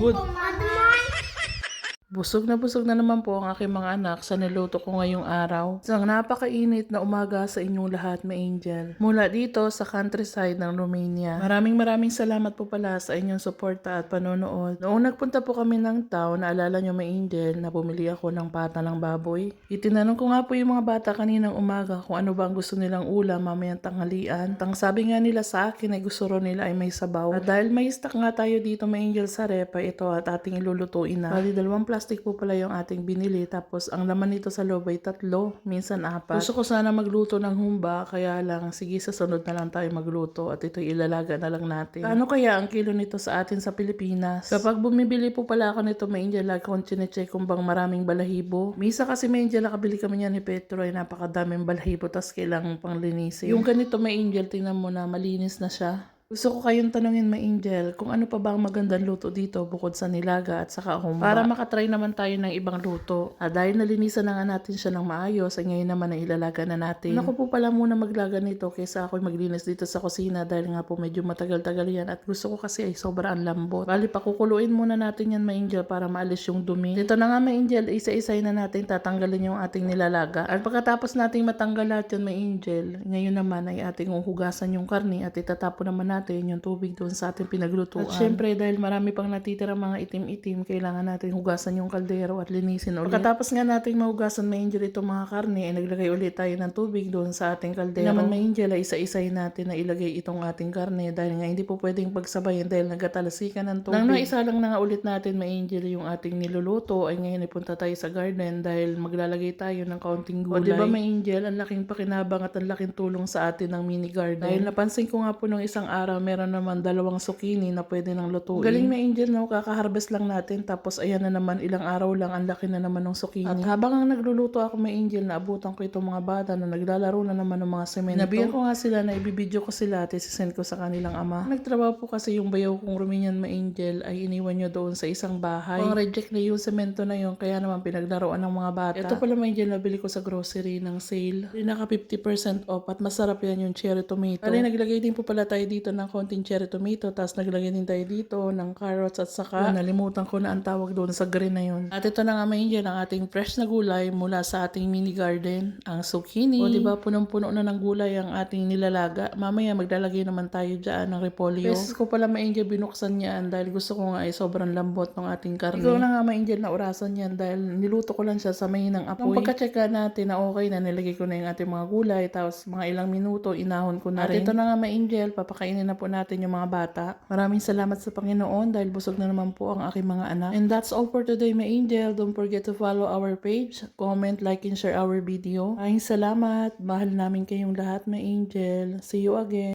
Good. Busog na naman po ang aking mga anak sa niluto ko ngayong araw. Isang napakainit na umaga sa inyong lahat, my angel. Mula dito sa countryside ng Romania. Maraming salamat po pala sa inyong suporta at panonood. Noong nagpunta po kami ng town, naalala nyo, my angel, na bumili ako ng pata ng baboy. Itinanong ko nga po yung mga bata kaninang umaga kung ano ba ang gusto nilang ulam mamayang tanghalian. Ang sabi nga nila sa akin ay gusto rin nila ay may sabaw. At dahil may stock nga tayo dito, my angel, sa rep, ito at ating ilulutuin na. Bali, 2 plastic po pala yung ating binili. Tapos ang laman nito sa loob ay 3, minsan 4. Gusto ko sana magluto ng humba, kaya lang sige sa sunod na lang tayo magluto at ito'y ilalaga na lang natin. Ano kaya ang kilo nito sa atin sa Pilipinas? Kapag bumibili po pala ako nito, may angel, lagi kong chinecheck kung bang maraming balahibo. Misa kasi may angel, nakabili kami niyan ni Petro ay napakadaming balahibo tas kailangan pang linisin. Yung ganito, may angel, tingnan mo na malinis na siya. Gusto ko kayong tanungin, my angel, kung ano pa ba ang magandang luto dito bukod sa nilaga at saka humba. Para makatry naman tayo ng ibang luto. Dahil nalinisan na nga natin siya ng maayos, ay ngayon naman ay ilalaga na natin. Ako po pala muna maglaga nito kaysa ako maglinis dito sa kusina dahil nga po medyo matagal-tagal yan at gusto ko kasi ay sobrang lambot. Bali, pakukuluin muna natin yan, my angel, para maalis yung dumi. Dito na nga, my angel, isa-isay na natin tatanggalin yung ating nilalaga. At pagkatapos nating matanggal lahat yan, my angel, ngayon naman ay ating uhugasan yung karne at itatapon naman natin yung tubig doon sa ating pinaglutuan. At syempre, dahil marami pang natitira mga itim-itim, kailangan natin hugasan yung kaldero at linisin ulit. Pagkatapos nga natin mahugasan, my angel, itong mga karne, ay naglagay ulit tayo ng tubig doon sa ating kaldero. Naman, my angel, ay isa-isay natin na ilagay itong ating karne dahil nga hindi po pwedeng pagsabayan dahil nagkatalasikan ng tubig. Nang naisa lang na nga ulit natin, my angel, yung ating niluluto, ay ngayon ay punta tayo sa garden dahil maglalagay tayo ng kaunting gulay. O diba, my angel, ang laking pakinabang at ang laking tulong sa atin ng mini garden. Dahil napansin ko nga po nung isang araw, meron naman 2 zucchini na pwede nang lutuin. Galing, my angel, no? Kaka-harvest lang natin tapos ayan na naman, ilang araw lang ang laki na naman ng zucchini. At habang ang nagluluto ako, my angel, naabutan ko itong mga bata na naglalaro na naman ng mga semento. Nabiyan ko nga sila na ibibidyo ko sila at isisend ko sa kanilang ama. Nagtrabaho po kasi yung bayaw kong Romanian, my angel, ay iniwan nyo doon sa isang bahay. Kung reject na yung semento na yun, kaya naman pinaglaruan ng mga bata. Ito pala, my angel, nabili ko sa grocery ng sale. Naka 50% off at masarap yan yung cherry tomato. Bali, naglagay din po pala tayo dito ng konting cherry tomato, tapos naglagay din tayo dito ng carrots at saka nalimutan ko na ang tawag doon sa green na yun. At ito na nga, my angel, ang ating fresh na gulay mula sa ating mini garden, ang zucchini. O diba, punong-puno na ng gulay ang ating nilalaga. Mamaya maglalagay naman tayo dyan ng repolyo. Beses ko pala, my angel, binuksan yan dahil gusto ko nga ay sobrang lambot ng ating karne. Ikaw na nga, my angel, na orasan yan dahil niluto ko lang siya sa mahinang apoy. Nung pagka-check natin na okay na, nilagay ko na yung ating mga gulay, tapos mga ilang minuto, inahon ko na rin. At ito na nga, my angel, papakainin na po natin yung mga bata. Maraming salamat sa Panginoon dahil busog na naman po ang aking mga anak. And that's all for today, my angel. Don't forget to follow our page, comment, like, and share our video. Maraming salamat. Mahal namin kayong lahat, my angel. See you again.